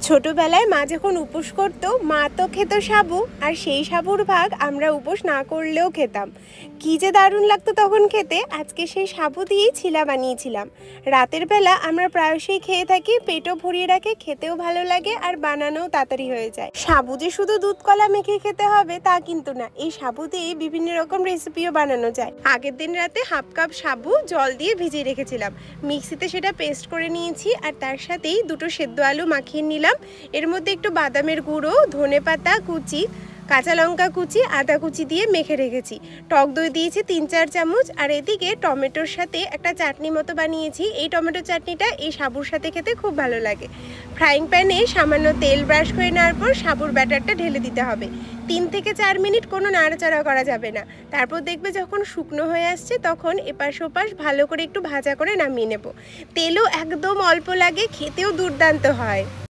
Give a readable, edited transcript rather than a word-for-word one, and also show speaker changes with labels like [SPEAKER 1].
[SPEAKER 1] ছোটবেলায় মা যখন উপোস করতো মা তো খেত সাবু, আর সেই সাবুর ভাগ আমরা উপোস না করলেও খেতাম। কি যে দারুণ লাগতো তখন খেতে। আজকে সেই সাবু দিয়েই ছিলা বানিয়েছিলাম। রাতের বেলা আমরা প্রায়শই খেয়ে থাকি, পেটও ভরিয়ে রাখে, খেতেও ভালো লাগে আর বানানোও তাড়াতাড়ি হয়ে যায়। সাবু যে শুধু দুধ কলা মেখে খেতে হবে তা কিন্তু না, এই সাবু দিয়ে বিভিন্ন রকম রেসিপিও বানানো যায়। আগের দিন রাতে হাফ কাপ সাবু জল দিয়ে ভিজিয়ে রেখেছিলাম, মিক্সিতে সেটা পেস্ট করে নিয়েছি, আর তার সাথেই দুটো সেদ্ধ আলু মাখিয়ে নিলাম। এর মধ্যে একটু বাদামের গুঁড়ো, ধনেপাতা কুচি, কাঁচা লঙ্কা কুচি, আদা কুচি দিয়ে মেখে রেখেছি। টক দই দিয়েছি 3-4 চামচ, আর এদিকে টমেটোর সাথে একটা চাটনি মতো বানিয়েছি। এই টমেটো চাটনিটা এই সাবুর সাথে খেতে খুব ভালো লাগে। ফ্রাইং প্যানে সামান্য তেল ব্রাশ করে নেওয়ার পর সাবুর ব্যাটারটা ঢেলে দিতে হবে। 3 থেকে 4 মিনিট কোনো নাড়াচাড়া করা যাবে না। তারপর দেখবে যখন শুকনো হয়ে আসছে তখন এপাশ ওপাশ ভালো করে একটু ভাজা করে নামিয়ে নেব। তেলও একদম অল্প লাগে, খেতেও দুর্দান্ত হয়।